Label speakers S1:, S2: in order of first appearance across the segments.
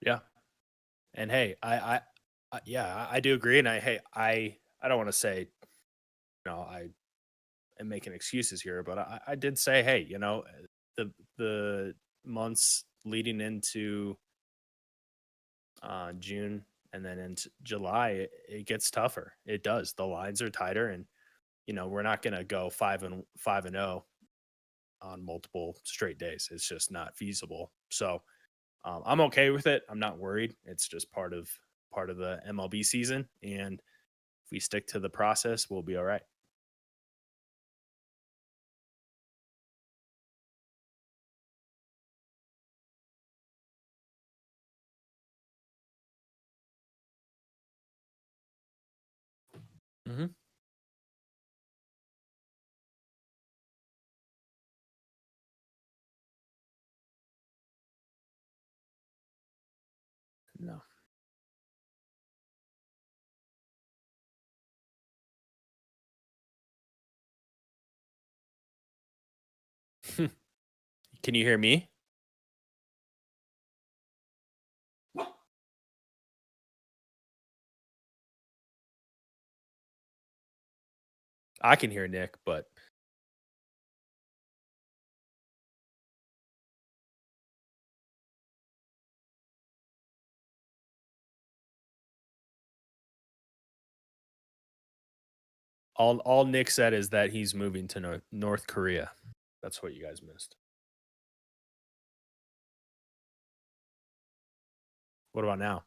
S1: Yeah. And hey, yeah, I do agree. And I don't want to say, I am making excuses here, but I did say, hey, the months leading into June and then into July, it gets tougher. It does. The lines are tighter, and we're not going to go 5-0 on multiple straight days. It's just not feasible. So I'm okay with it. I'm not worried. It's just part of the MLB season, and if we stick to the process, we'll be all right. Hmm. No. Can you hear me? I can hear Nick, but all Nick said is that he's moving to North Korea. That's what you guys missed. What about now?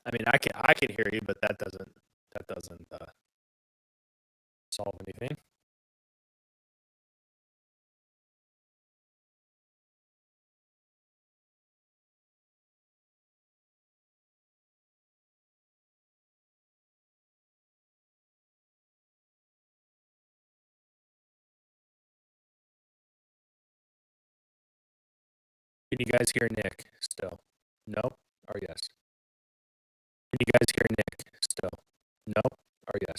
S1: I mean, I can hear you, but that doesn't solve anything. Can you guys hear Nick still? No or yes? Can you guys hear Nick still? No or yes?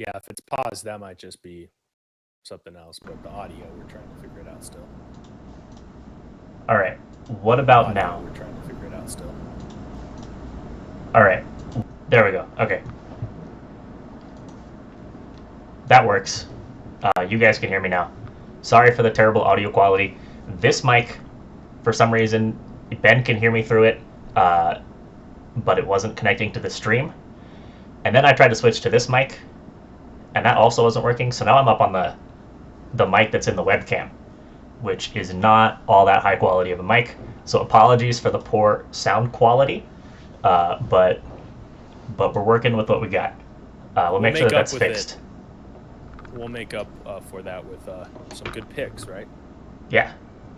S1: Yeah, if it's paused, that might just be something else. But the audio, we're trying to figure it out still.
S2: All right. What
S1: The
S2: about
S1: audio,
S2: now?
S1: we're trying to figure it out still.
S2: All right. There we go. Okay. That works. You guys can hear me now. Sorry for the terrible audio quality. This mic, for some reason, Ben can hear me through it, uh, but it wasn't connecting to the stream. And then I tried to switch to this mic, and that also wasn't working. So now I'm up on the mic that's in the webcam, which is not all that high quality of a mic. So apologies for the poor sound quality, but we're working with what we got. We'll make sure
S1: make
S2: that
S1: up
S2: that's
S1: with it.
S2: fixed.
S1: We'll make up for that with some good picks, right?
S2: Yeah,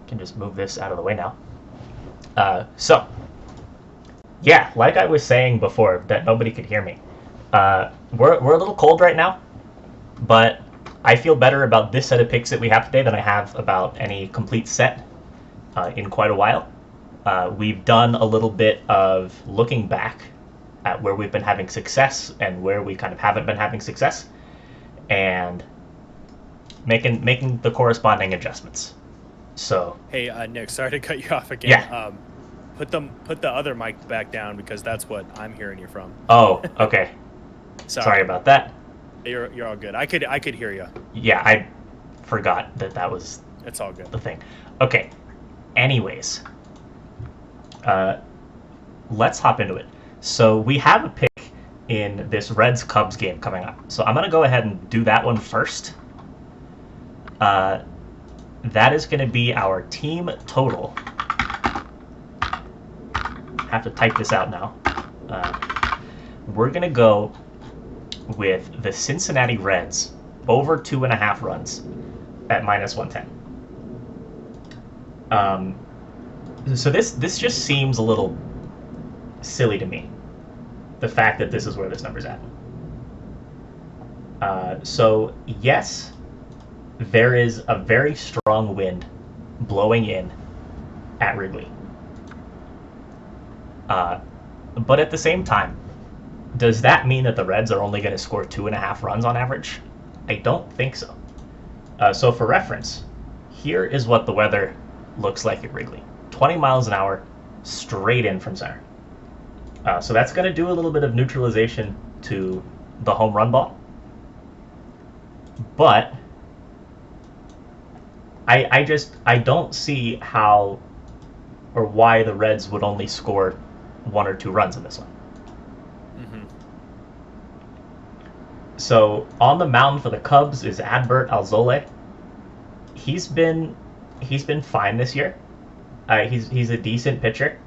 S2: can just move this out of the way now. So, yeah, like I was saying before, that nobody could hear me. We're a little cold right now, but I feel better about this set of picks that we have today than I have about any complete set in quite a while. We've done a little bit of looking back at where we've been having success and where we kind of haven't been having success, and making the corresponding adjustments. So
S1: Hey, Nick, sorry to cut you off again.
S2: yeah.
S1: Put the other mic back down because that's what I'm hearing you from.
S2: Oh, okay. Sorry
S1: Sorry,
S2: about that.
S1: you're all good. I could hear you.
S2: Yeah, I forgot that was
S1: It's all good.
S2: the thing. Okay. Anyways, uh, let's hop into it. So we have a pick in this Reds-Cubs game coming up. So I'm going to go ahead and do that one first. That is going to be our team total. I have to type this out now. We're going to go with the Cincinnati Reds over 2.5 runs at -110. So this just seems a little silly to me, the fact that this is where this number's at. So yes, there is a very strong wind blowing in at Wrigley. But at the same time, does that mean that the Reds are only going to score 2.5 runs on average? I don't think so. So for reference, here is what the weather looks like at Wrigley. 20 miles an hour, straight in from center. So that's going to do a little bit of neutralization to the home run ball. But I don't see how or why the Reds would only score 1 or 2 runs in this one.
S1: Mm-hmm.
S2: So on the mound for the Cubs is Adbert Alzolay. He's been fine this year. He's a decent pitcher.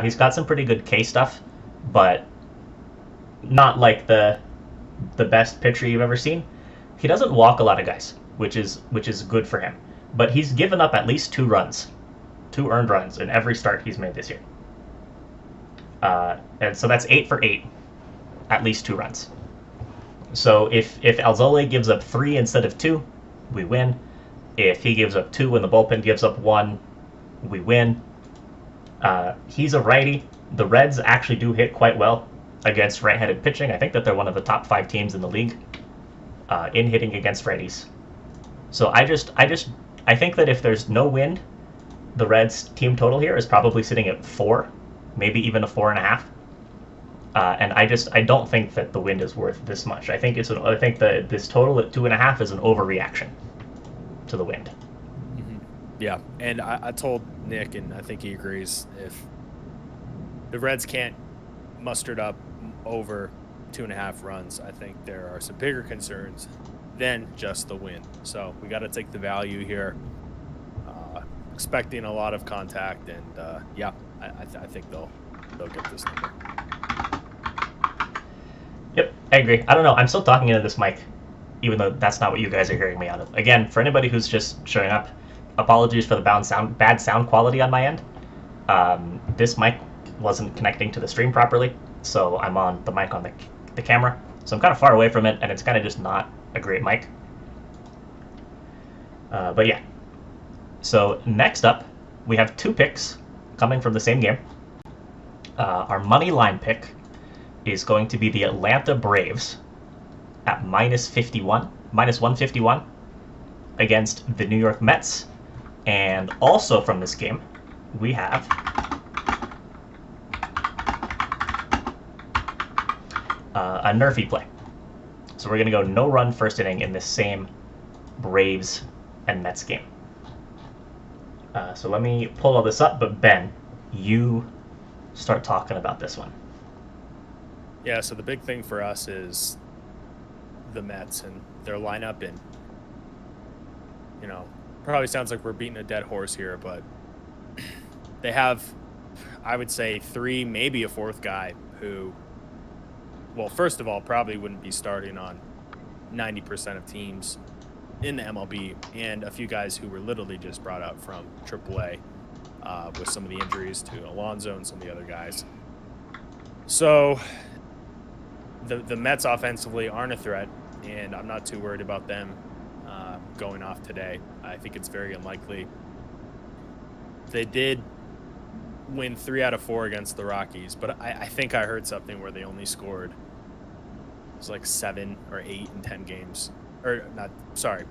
S2: He's got some pretty good K stuff, but not like the best pitcher you've ever seen. He doesn't walk a lot of guys, which is good for him. But he's given up at least 2 runs, 2 earned runs in every start he's made this year. And so that's 8 for 8, at least 2 runs. So if Alzolay gives up 3 instead of 2, we win. If he gives up 2 and the bullpen gives up 1, we win. He's a righty. The Reds actually do hit quite well against right-handed pitching. I think that they're one of the top 5 teams in the league in hitting against righties. So I think that if there's no wind, the Reds team total here is probably sitting at 4, maybe even a 4.5. And I don't think that the wind is worth this much. I think that this total at 2.5 is an overreaction to the wind.
S1: Mm-hmm. Yeah, and I told Nick, and I think he agrees, if the Reds can't muster it up over 2.5 runs, I think there are some bigger concerns than just the wind. So we got to take the value here. Expecting a lot of contact, and yeah, I think they'll get this number.
S2: Yep, I agree. I don't know. I'm still talking into this mic, even though that's not what you guys are hearing me out of. Again, for anybody who's just showing up, apologies for the bad sound quality on my end. This mic wasn't connecting to the stream properly, so I'm on the mic on the camera. So I'm kind of far away from it, and it's kind of just not a great mic. But yeah. So next up, we have 2 picks coming from the same game. Our money line pick is going to be the Atlanta Braves at -151 against the New York Mets. And also from this game, we have a Nerfy play. So we're going to go no run first inning in this same Braves and Mets game. So let me pull all this up, but Ben, you start talking about this one.
S1: Yeah, so the big thing for us is the Mets and their lineup, and probably sounds like we're beating a dead horse here, but they have, I would say, 3, maybe a 4th guy who, well, first of all, probably wouldn't be starting on 90% of teams in the MLB, and a few guys who were literally just brought up from AAA with some of the injuries to Alonso and some of the other guys. So the Mets offensively aren't a threat, and I'm not too worried about them going off today. I think it's very unlikely. They did win 3 out of 4 against the Rockies, but I think I heard something where they only scored, it was like 7 or 8 in 10 games. Or not, sorry,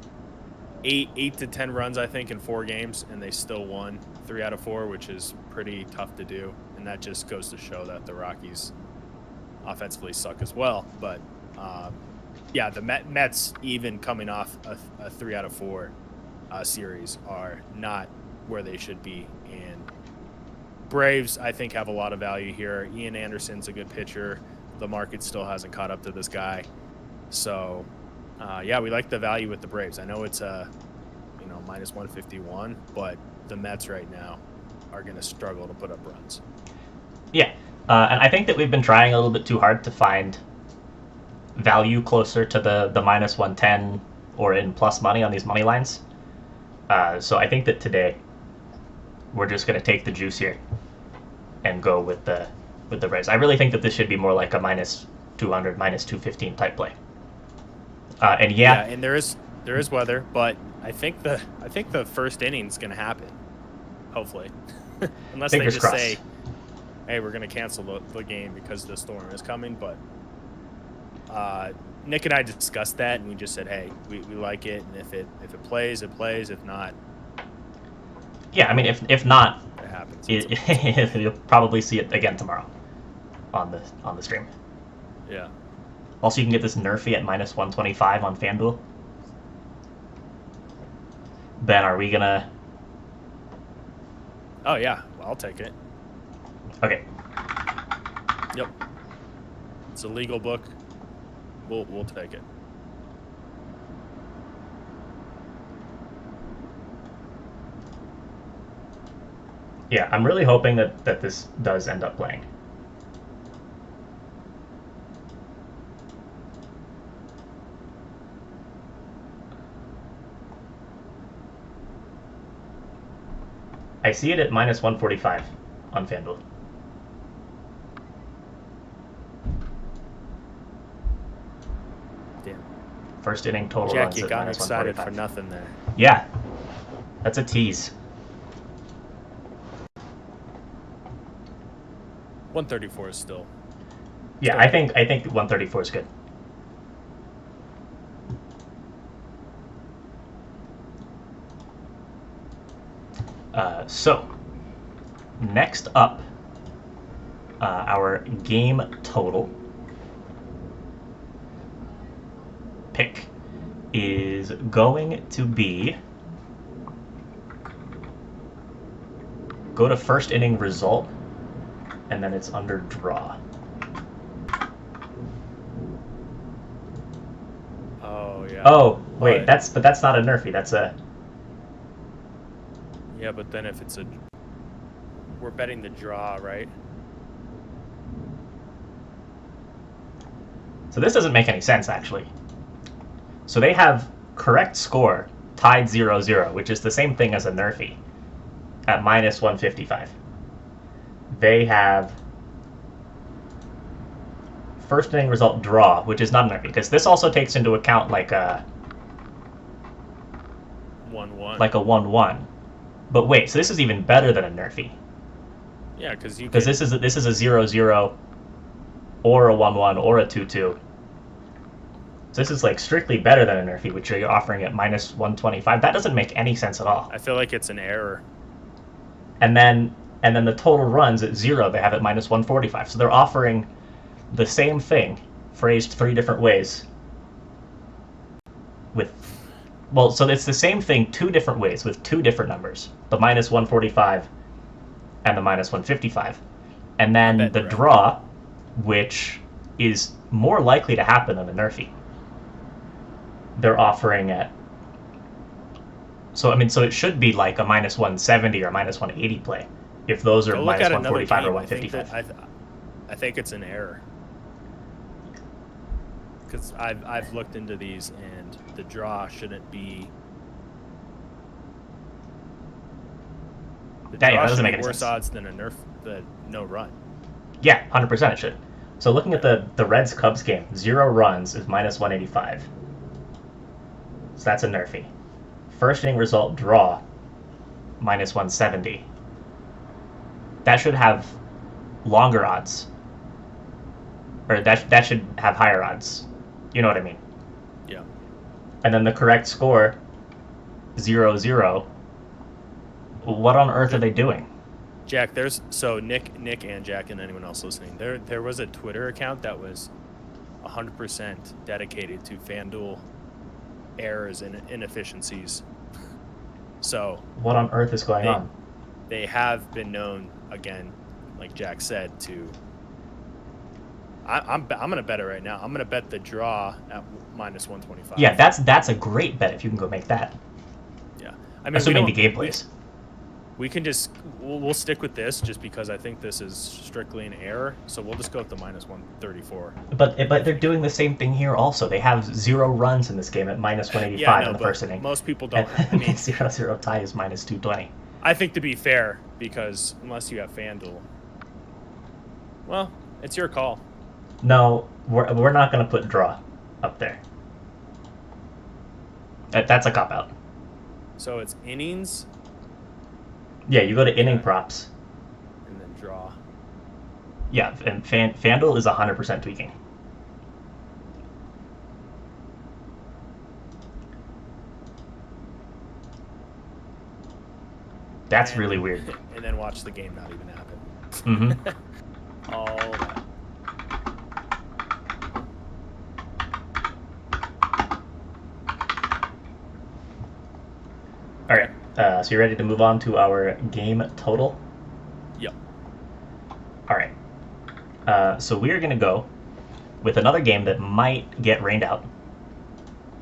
S1: 8 to 10 runs, I think, in 4 games, and they still won 3 out of 4, which is pretty tough to do. And that just goes to show that the Rockies offensively suck as well. But yeah, the Mets, even coming off a 3 out of 4 series, are not where they should be. And Braves, I think, have a lot of value here. Ian Anderson's a good pitcher. The market still hasn't caught up to this guy. So, yeah, we like the value with the Braves. I know it's minus 151, but the Mets right now are going to struggle to put up runs.
S2: Yeah, and I think that we've been trying a little bit too hard to find value closer to the minus 110 or in plus money on these money lines. So I think that today we're just going to take the juice here and go with the Braves. I really think that this should be more like a minus 200, minus 215 type play. And
S1: and there is weather, but I think the first inning's going to happen. Hopefully, unless
S2: Fingers
S1: they just
S2: crossed.
S1: say, "Hey, we're going to cancel the game because the storm is coming." But Nick and I discussed that, and we just said, "Hey, we like it, and if it plays, it plays. If not,
S2: yeah, I mean, if not,
S1: it happens."
S2: You'll probably see it again tomorrow on the stream.
S1: Yeah.
S2: Also, you can get this Nerfy at minus 125 on FanDuel. Ben, are we gonna?
S1: Oh yeah, well, I'll take it.
S2: Okay.
S1: Yep. It's a legal book. We'll take it.
S2: Yeah, I'm really hoping that this does end up playing. I see it at minus 145 on FanDuel.
S1: Damn.
S2: First inning total
S1: Jack,
S2: runs
S1: you
S2: at
S1: got
S2: minus
S1: excited
S2: 145.
S1: for nothing there.
S2: Yeah, that's a tease.
S1: 134 is still.
S2: Yeah, I think 134 is good. So, next up, our game total pick is going to be, go to first inning result, and then it's under draw.
S1: Oh yeah.
S2: Oh wait, that's not a Nerfy. That's a.
S1: Yeah, but then if it's we're betting the draw, right?
S2: So this doesn't make any sense, actually. So they have correct score tied 0-0, which is the same thing as a Nerfy, at minus 155. They have first inning result draw, which is not a Nerfy, because this also takes into account like a
S1: 1-1.
S2: Like a 1-1. But wait, so this is even better than a Nerfy.
S1: Yeah, because
S2: this is a 0-0 or a 1-1 or a 2-2. So this is like strictly better than a Nerfy, which you're offering at minus 125. That doesn't make any sense at all.
S1: I feel like it's an error.
S2: And then the total runs at 0, they have at minus 145. So they're offering the same thing, phrased 3 different ways. So it's the same thing 2 different ways with 2 different numbers. The minus 145 and the minus 155. And then the draw, which is more likely to happen than the Nerfy. They're offering at. So it should be like a minus 170 or minus 180 play, if those are minus 145 or 155.
S1: I think it's an error. Because I've looked into these, and the draw shouldn't be. The draw
S2: that doesn't make any
S1: worse
S2: sense.
S1: odds than the no run.
S2: Yeah, 100% it should. So looking at the Reds Cubs game, 0 runs is minus 185. So that's a Nerfy. First inning result draw, minus 170. That should have longer odds. Or that should have higher odds. You know what I mean?
S1: Yeah.
S2: And then the correct score, 0-0. What on earth are they doing?
S1: Jack, Nick and Jack and anyone else listening, there was a Twitter account that was 100% dedicated to FanDuel errors and inefficiencies. So
S2: what on earth is going on?
S1: They have been known again, like Jack said, I'm gonna bet it right now. I'm gonna bet the draw at -125.
S2: Yeah, that's a great bet if you can go make that.
S1: Yeah, I mean,
S2: Assuming the game plays.
S1: We can just we'll stick with this just because I think this is strictly an error. So we'll just go with the -134.
S2: But they're doing the same thing here also. They have 0 runs in this game at -185 in the first inning.
S1: Most people don't.
S2: I mean, 0-0 tie is -220.
S1: I think to be fair, because unless you have FanDuel, well, it's your call.
S2: No, we're not going to put draw up there. That's a cop out.
S1: So it's innings.
S2: Yeah, you go to inning props.
S1: And then draw.
S2: Yeah, and FanDuel is 100% tweaking. That's really weird.
S1: And then watch the game not even happen.
S2: Mm-hmm.
S1: All that.
S2: All right. So you're ready to move on to our game total?
S1: Yep.
S2: All right. So we are going to go with another game that might get rained out,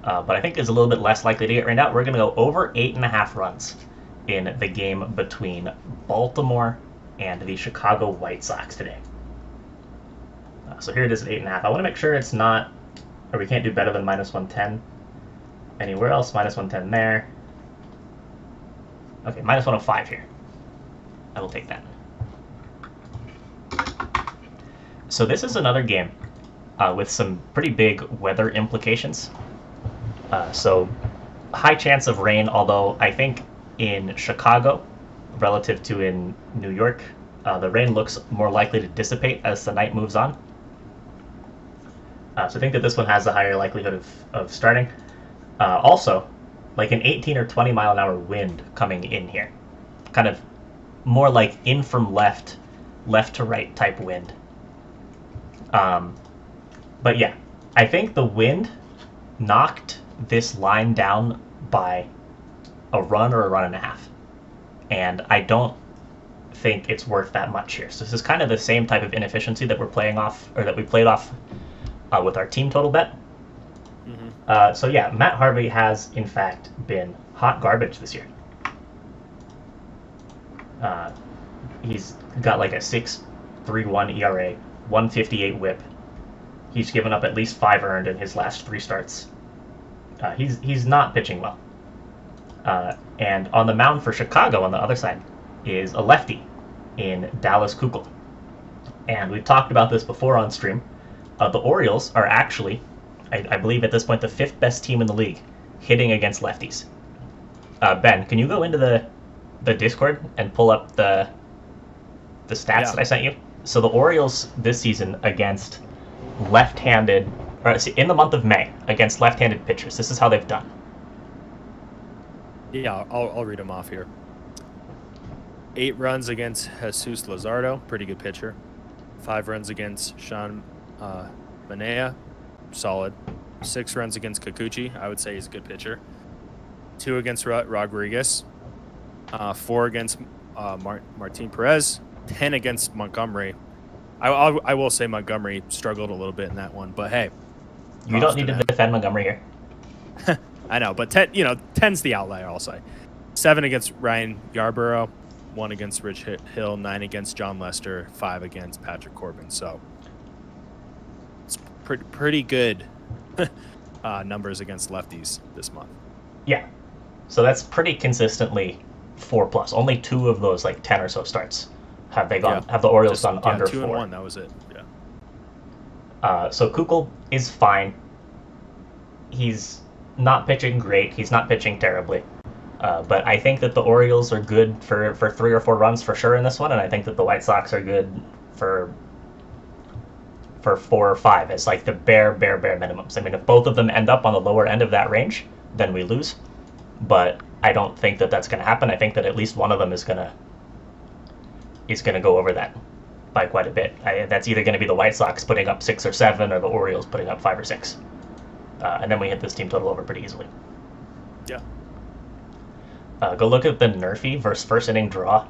S2: but I think is a little bit less likely to get rained out. We're going to go over 8.5 runs in the game between Baltimore and the Chicago White Sox today. So here it is at 8.5. I want to make sure it's not, or we can't do better than -110 anywhere else. -110 there. Okay, -105 here. I will take that. So this is another game with some pretty big weather implications. So high chance of rain, although I think in Chicago, relative to in New York, the rain looks more likely to dissipate as the night moves on. So I think that this one has a higher likelihood of starting. Also, like an 18 or 20 mile an hour wind coming in here. Kind of more like in from left to right type wind. But yeah, I think the wind knocked this line down by a run or a run and a half. And I don't think it's worth that much here. So this is kind of the same type of inefficiency that we're playing off, or that we played off with our team total bet.
S1: Mm-hmm.
S2: So yeah, Matt Harvey has in fact been hot garbage this year. He's got like a 6.31 ERA, 158 WHIP. He's given up at least 5 earned in his last 3 starts. He's not pitching well. And on the mound for Chicago on the other side is a lefty in Dallas Keuchel. And we've talked about this before on stream. The Orioles are actually, I believe at this point, the 5th best team in the league hitting against lefties. Ben, can you go into the Discord and pull up the stats that I sent you? So the Orioles this season against left-handed, or in the month of May, against left-handed pitchers, this is how they've done.
S1: Yeah, I'll read them off here. 8 runs against Jesus Luzardo, pretty good pitcher. 5 runs against Sean Manaea, solid. 6 runs against Kikuchi, I would say he's a good pitcher. 2 against Rodriguez. 4 against Martin Perez. 10 against Montgomery. I will say Montgomery struggled a little bit in that one, but hey.
S2: You don't need to defend Montgomery here.
S1: I know, but 10's the outlier, I'll say. 7 against Ryan Yarborough, 1 against Rich Hill, 9 against John Lester, 5 against Patrick Corbin. So it's pretty good numbers against lefties this month.
S2: Yeah. So that's pretty consistently 4+. Only 2 of those like 10 or so starts have they gone. Yeah. Have the Orioles gone under
S1: 2
S2: 4?
S1: 2 and 1. That was it. Yeah.
S2: So Keuchel is fine. He's not pitching great. He's not pitching terribly. But I think that the Orioles are good for 3 or 4 runs for sure in this one, and I think that the White Sox are good for 4 or 5 as like the bare minimums. I mean, if both of them end up on the lower end of that range, then we lose. But I don't think that that's going to happen. I think that at least one of them is going to go over that by quite a bit. That's either going to be the White Sox putting up 6 or 7, or the Orioles putting up 5 or 6. And then we hit this team total over pretty easily.
S1: Yeah.
S2: Go look at the Nerfy versus first inning draw.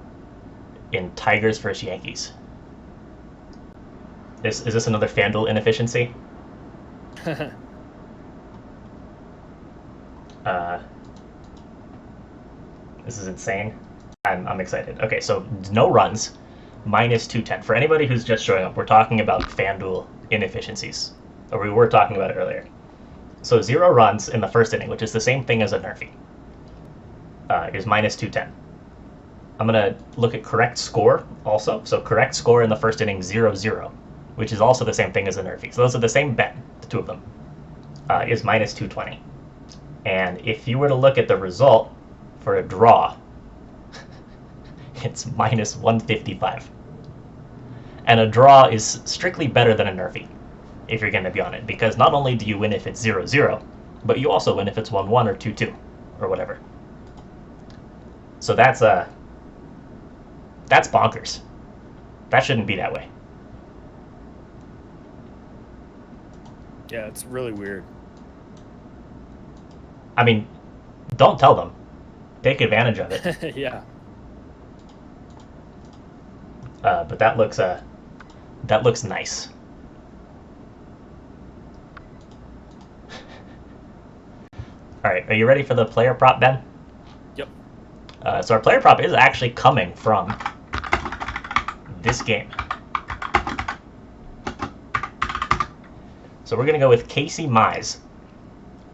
S2: in Tigers versus Yankees. Is this another FanDuel inefficiency? uh, this is insane. I'm excited. Okay, so no runs, minus 210. For anybody who's just showing up, we're talking about FanDuel inefficiencies. Or we were talking about it earlier. So 0 runs in the first inning, which is the same thing as a nerfie, is minus 210. I'm going to look at correct score also. So correct score in the first inning, 0-0, which is also the same thing as a nerfie. So those are the same bet, the two of them, is minus 220. And if you were to look at the result for a draw, it's minus 155. And a draw is strictly better than a nerfie, if you're going to be on it, because not only do you win if it's 0-0, but you also win if it's 1-1 or 2-2 or whatever. So that's bonkers. That shouldn't be that way.
S1: Yeah, it's really weird.
S2: I mean, don't tell them. Take advantage of it.
S1: Yeah.
S2: But that looks nice. All right, are you ready for the player prop, Ben?
S1: Yep.
S2: So our player prop is actually coming from this game. So we're gonna go with Casey Mize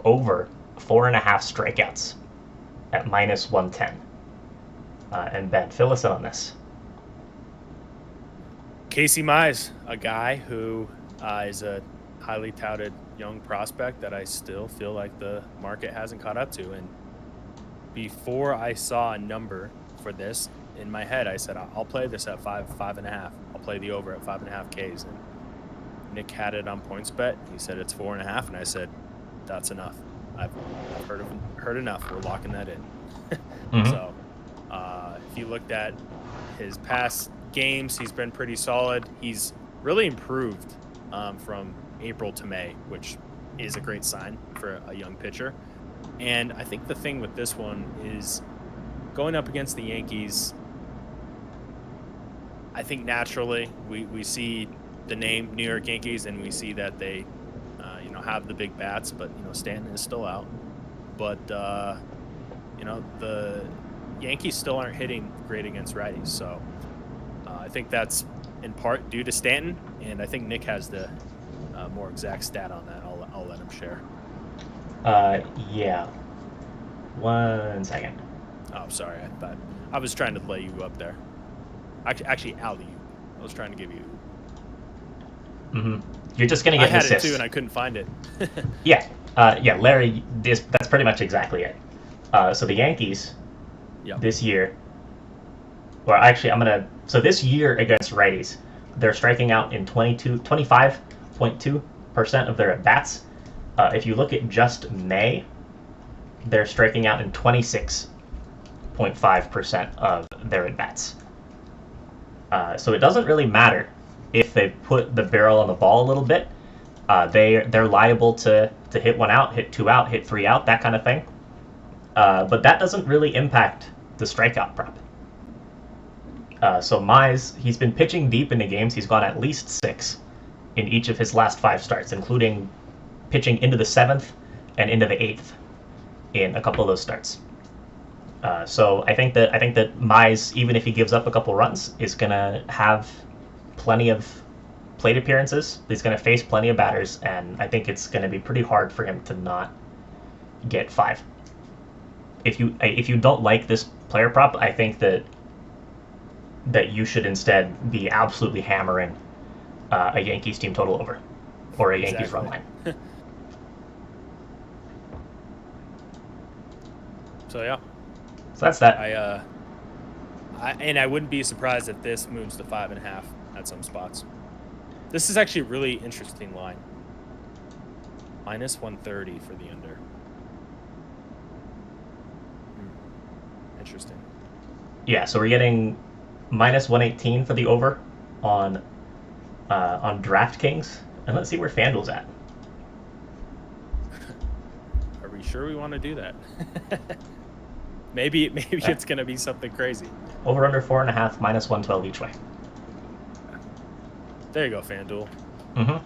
S2: over 4.5 strikeouts at minus 110. And Ben, fill us in on this.
S1: Casey Mize, a guy who is a highly touted young prospect that I still feel like the market hasn't caught up to. And before I saw a number for this, in my head, I said, I'll play this at 5.5. I'll play the over at 5.5 Ks. And Nick had it on PointsBet. He said it's 4.5, and I said, that's enough. I've heard enough. We're locking that in.
S2: Mm-hmm.
S1: So if you looked at his past games, he's been pretty solid. He's really improved from April to May, which is a great sign for a young pitcher. And I think the thing with this one is going up against the Yankees, I think naturally we see the name New York Yankees and we see that they have the big bats, but Stanton is still out. But the Yankees still aren't hitting great against righties, so I think that's in part due to Stanton, and I think Nick has the more exact stat on that. I'll let him share.
S2: Yeah. 1 second.
S1: Oh, sorry. I thought I was trying to lay you up there. Actually, alley you. I was trying to give you.
S2: Mm-hmm. You're just gonna get
S1: I had
S2: assists.
S1: it too, and I couldn't find it.
S2: Yeah. Larry. That's pretty much exactly it. So the Yankees,
S1: Yep.
S2: this year. Well, actually, So this year against righties, they're striking out in 25.2% of their at bats. If you look at just May, they're striking out in 26.5% of their at bats. So it doesn't really matter if they put the barrel on the ball a little bit. They're liable to hit 1 out, hit 2 out, hit 3 out, that kind of thing. But that doesn't really impact the strikeout prop. So Mize, he's been pitching deep into games. He's gone at least 6 in each of his last 5 starts, including pitching into the 7th and into the 8th in a couple of those starts. So I think that Mize, even if he gives up a couple runs, is gonna have plenty of plate appearances. He's gonna face plenty of batters, and I think it's gonna be pretty hard for him to not get 5. If you don't like this player prop, I think that you should instead be absolutely hammering a Yankees team total over or a Yankees run line.
S1: So yeah.
S2: So that's that.
S1: I wouldn't be surprised if this moves to 5.5 at some spots. This is actually a really interesting line. Minus 130 for the under. Interesting.
S2: Yeah, so we're getting minus 118 for the over on DraftKings, and let's see where FanDuel's at.
S1: Are we sure we want to do that? Maybe
S2: Yeah.
S1: it's gonna be something crazy.
S2: Over under 4.5 minus 112 each way.
S1: There you go, FanDuel.
S2: Mm-hmm.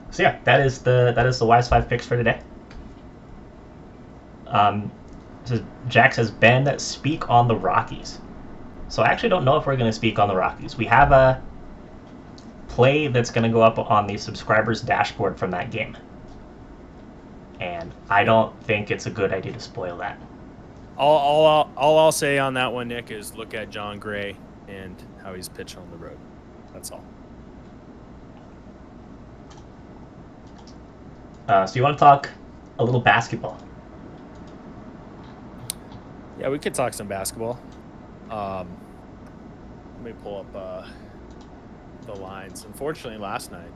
S2: So yeah, that is the Wise 5 picks for today. So Jack says, Ben, speak on the Rockies. So I actually don't know if we're going to speak on the Rockies. We have a play that's going to go up on the subscribers dashboard from that game. And I don't think it's a good idea to spoil that.
S1: All I'll say on that one, Nick, is look at John Gray and how he's pitched on the road. That's all.
S2: So you want to talk a little basketball?
S1: Yeah, we could talk some basketball. Let me pull up the lines. Unfortunately, last night,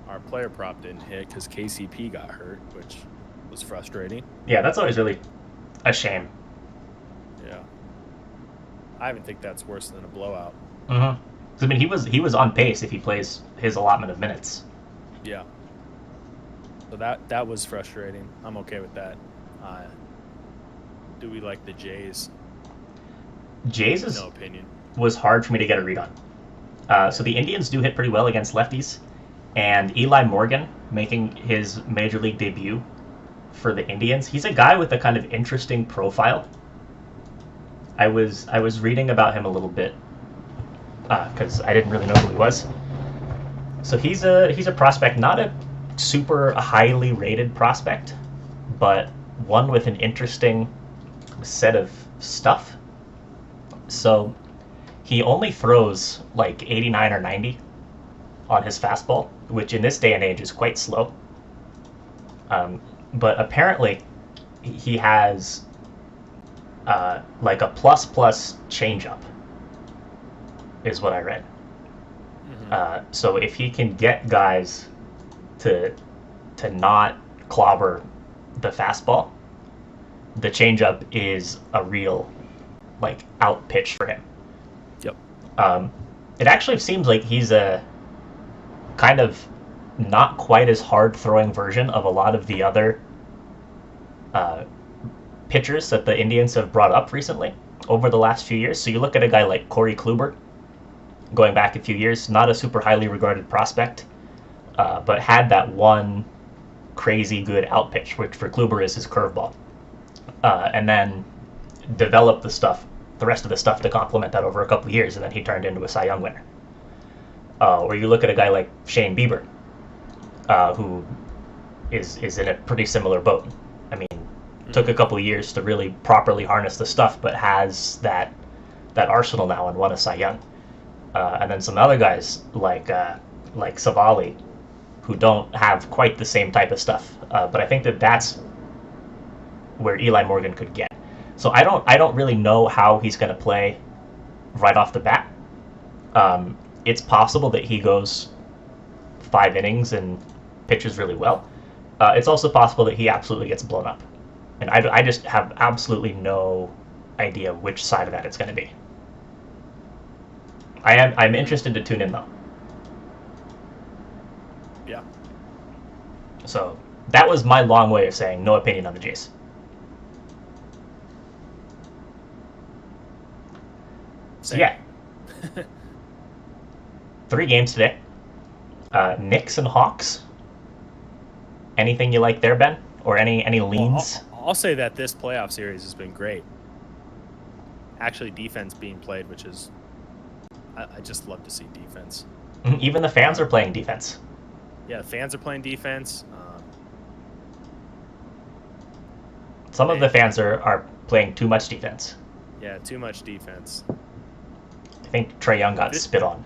S1: our player prop didn't hit because KCP got hurt, which was frustrating.
S2: Yeah, that's always really a shame.
S1: Yeah. I even think that's worse than a blowout.
S2: Mm-hmm. I mean, he was on pace if he plays his allotment of minutes.
S1: Yeah. So that was frustrating. I'm okay with that. Do we like the Jays?
S2: Jays is
S1: No opinion.
S2: was hard for me to get a read on. So the Indians do hit pretty well against lefties, and Eli Morgan making his major league debut for the Indians. He's a guy with a kind of interesting profile. I was reading about him a little bit because I didn't really know who he was. So he's a prospect, not a super highly rated prospect, but one with an interesting set of stuff. So he only throws like 89 or 90 on his fastball, which in this day and age is quite slow. But apparently he has like a plus changeup, is what I read.
S1: Mm-hmm.
S2: So if he can get guys to not clobber the fastball, the changeup is a real like out pitch for him.
S1: Yep.
S2: It actually seems like he's a kind of not quite as hard throwing version of a lot of the other pitchers that the Indians have brought up recently over the last few years. So you look at a guy like Corey Kluber, going back a few years, not a super highly regarded prospect, but had that one crazy good out pitch, which for Kluber is his curveball, and then developed the rest of the stuff to complement that over a couple of years, and then he turned into a Cy Young winner. Or you look at a guy like Shane Bieber, who is in a pretty similar boat. I mean, took a couple of years to really properly harness the stuff, but has that arsenal now and won a Cy Young. And then some other guys like Savali, who don't have quite the same type of stuff. But I think that's where Eli Morgan could get. So I don't really know how he's going to play right off the bat. It's possible that he goes 5 innings and pitches really well. It's also possible that he absolutely gets blown up. And I just have absolutely no idea which side of that it's going to be. I'm interested to tune in though.
S1: Yeah.
S2: So that was my long way of saying no opinion on the Jays. So yeah. 3 games today. Knicks and Hawks. Anything you like there, Ben? Or any leans?
S1: Well, I'll say that this playoff series has been great. Actually, defense being played, which is I just love to see defense.
S2: Even the fans are playing defense.
S1: Yeah, the fans are playing defense.
S2: Some of the fans are playing too much defense.
S1: Yeah, too much defense.
S2: I think Trae Young got spit on.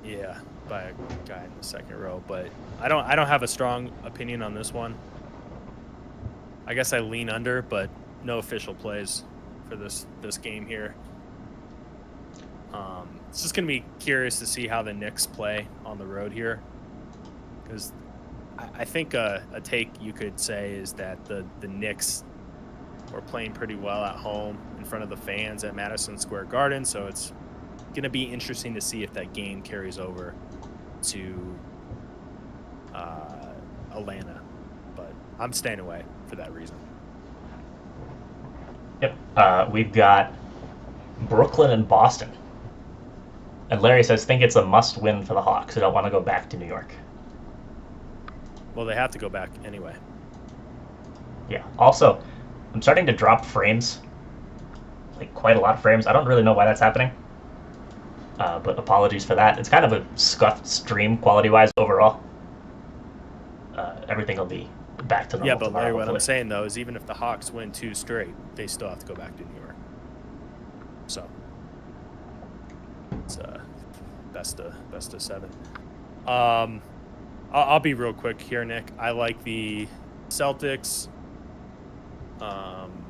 S1: Yeah, by a guy in the second row, but I don't have a strong opinion on this one. I guess I lean under, but no official plays for this game here. It's just going to be curious to see how the Knicks play on the road here, because I think a take you could say is that the Knicks were playing pretty well at home in front of the fans at Madison Square Garden, so it's going to be interesting to see if that game carries over to Atlanta, but I'm staying away for that reason.
S2: Yep. We've got Brooklyn and Boston. And Larry says, think it's a must-win for the Hawks. They don't want to go back to New York.
S1: Well, they have to go back anyway.
S2: Yeah. Also, I'm starting to drop frames. Like, quite a lot of frames. I don't really know why that's happening. But apologies for that. It's kind of a scuffed stream quality-wise overall. Everything will be back to normal.
S1: Yeah, but
S2: tomorrow,
S1: Larry, what
S2: hopefully.
S1: I'm saying, though, is even if the Hawks win 2 straight, they still have to go back to New York. So it's best of 7. I'll be real quick here, Nick. I like the Celtics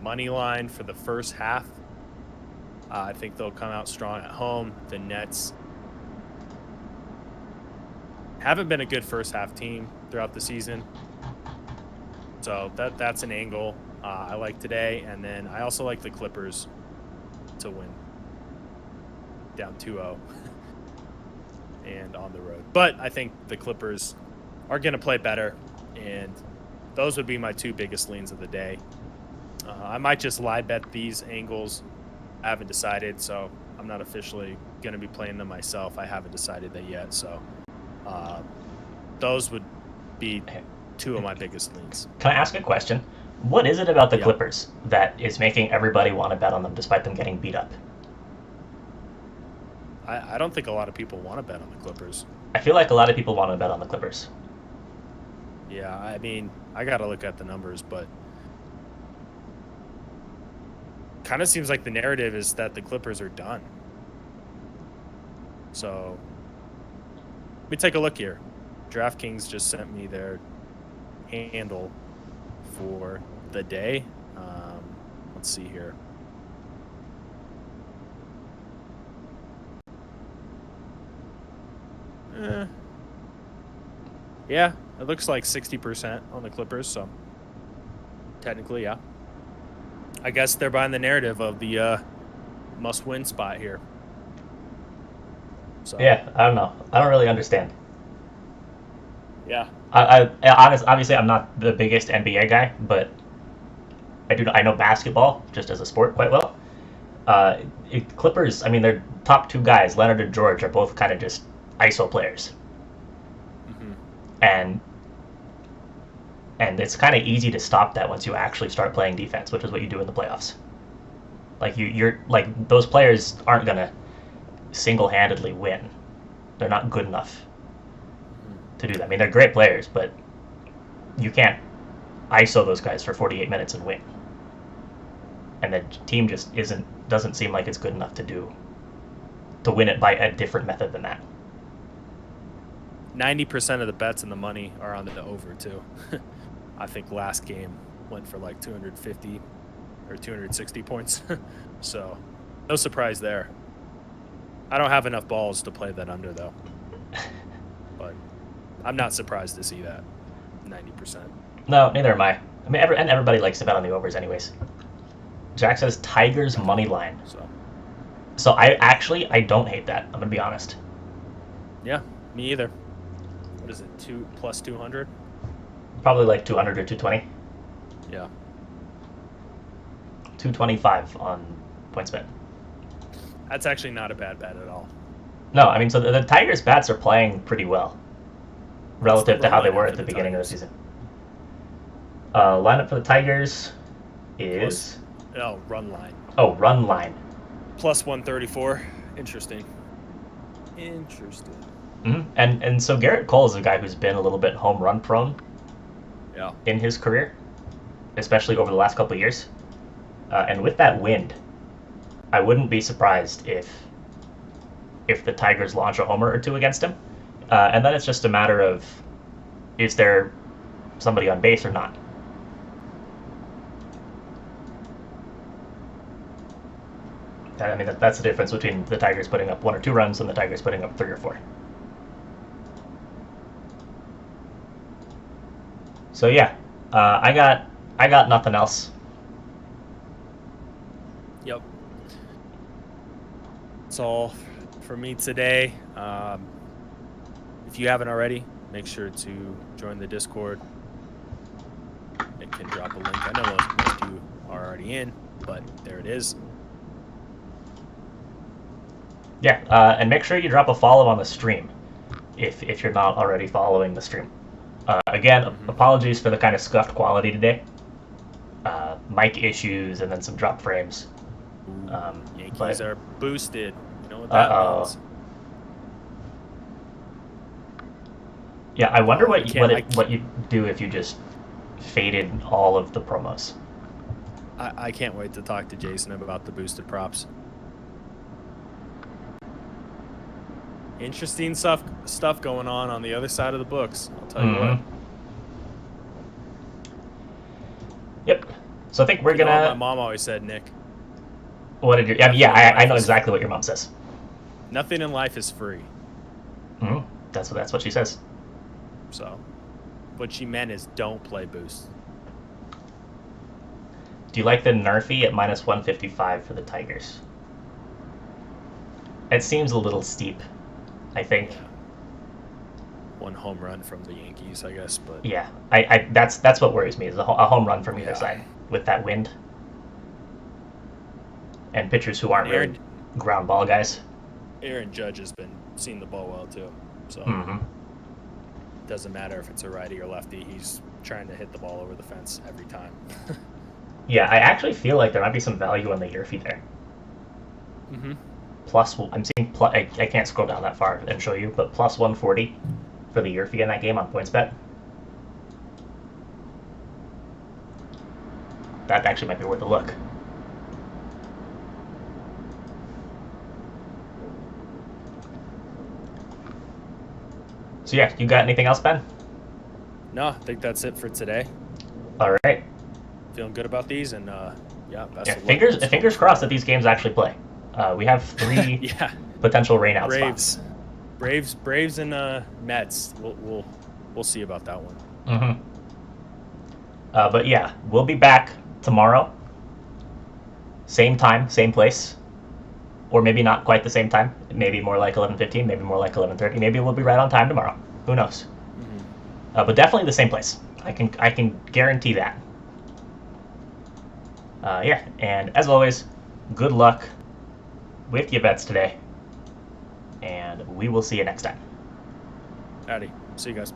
S1: money line for the first half. I think they'll come out strong at home. The Nets haven't been a good first half team throughout the season. So that's an angle I like today. And then I also like the Clippers to win down 2-0 and on the road. But I think the Clippers are going to play better, and those would be my 2 biggest leans of the day. I might just live bet these angles. I haven't decided, so I'm not officially going to be playing them myself. I haven't decided that yet, so those would be 2 of my biggest leans.
S2: Can I ask a question? What is it about the
S1: Yeah.
S2: Clippers that is making everybody want to bet on them despite them getting beat up?
S1: I don't think a lot of people want to bet on the Clippers.
S2: I feel like a lot of people want to bet on the Clippers.
S1: Yeah, I mean, I got to look at the numbers, but kind of seems like the narrative is that the Clippers are done. So let me take a look here. DraftKings just sent me their handle for the day. Let's see here. Yeah, it looks like 60% on the Clippers, so technically, yeah. I guess they're buying the narrative of the must-win spot here. So
S2: Yeah, I don't know. I don't really understand.
S1: yeah,
S2: Obviously, I'm not the biggest NBA guy, but I know basketball just as a sport quite well. Clippers, I mean, their top 2 guys, Leonard and George, are both kind of just ISO players. And it's kind of easy to stop that once you actually start playing defense, which is what you do in the playoffs. Like you're like, those players aren't gonna single-handedly win. They're not good enough to do that. I mean, they're great players, but you can't ISO those guys for 48 minutes and win. And the team just doesn't seem like it's good enough to win it by a different method than that.
S1: 90% of the bets and the money are on the over too. I think last game went for like 250 or 260 points. So no surprise there. I don't have enough balls to play that under though. But I'm not surprised to see that 90%.
S2: No, neither am I. I mean, everybody likes to bet on the overs anyways. Jack says Tigers money line. So I don't hate that. I'm gonna be honest.
S1: Yeah, me either. What is it? plus 200?
S2: Probably like 200 or 220.
S1: Yeah.
S2: 225 on PointsBet.
S1: That's actually not a bad bet at all.
S2: No, I mean, so the Tigers bats are playing pretty well relative to how they were at the
S1: lineup for the
S2: beginning of the
S1: Tigers?
S2: season. Lineup for the Tigers is
S1: run line.
S2: Run line.
S1: Plus 134. Interesting.
S2: Mm-hmm. And so Garrett Cole is a guy who's been a little bit home run prone.
S1: Yeah.
S2: In his career, especially over the last couple of years. And with that wind, I wouldn't be surprised if the Tigers launch a homer or 2 against him. And then it's just a matter of, is there somebody on base or not? I mean, that's the difference between the Tigers putting up 1 or 2 runs and the Tigers putting up 3 or 4. So yeah, I got nothing else.
S1: Yep. That's all for me today. If you haven't already, make sure to join the Discord. It can drop a link. I know most of you are already in, but there it is.
S2: Yeah, and make sure you drop a follow on the stream if you're not already following the stream. Again, apologies for the kind of scuffed quality today. Mic issues and then some drop frames.
S1: Yankees are boosted. You know what that means.
S2: Yeah, I wonder what you do if you just faded all of the promos.
S1: I can't wait to talk to Jason about the boosted props. Interesting stuff going on the other side of the books. I'll tell you what.
S2: Yep. So I think we're gonna.
S1: Know what my mom always said, Nick.
S2: What did you? I know exactly what your mom says.
S1: Nothing in life is free.
S2: That's what she says.
S1: So, what she meant is don't play boost.
S2: Do you like the Nerfy at minus 155 for the Tigers? It seems a little steep, I think.
S1: Yeah. One home run from the Yankees, I guess, but
S2: yeah, I that's what worries me is a home run from either side with that wind and pitchers who aren't really ground ball guys.
S1: Aaron Judge has been seeing the ball well too, so it doesn't matter if it's a righty or lefty. He's trying to hit the ball over the fence every time.
S2: Yeah, I actually feel like there might be some value on the Yerfy there. Plus, I'm seeing I can't scroll down that far and show you, but plus 140 for the Yerfy in that game on PointsBet. That actually might be worth a look. So yeah, you got anything else, Ben?
S1: No, I think that's it for today.
S2: All right.
S1: Feeling good about these, and best of
S2: luck. Fingers crossed that these games actually play. We have 3 potential rainout spots.
S1: Braves, and Mets. We'll see about that one.
S2: But yeah, we'll be back tomorrow. Same time, same place. Or maybe not quite the same time. Maybe more like 11:15. Maybe more like 11:30. Maybe we'll be right on time tomorrow. Who knows? But definitely the same place. I can guarantee that. And as always, good luck with your bets today, and we will see you next time.
S1: Howdy. See you guys.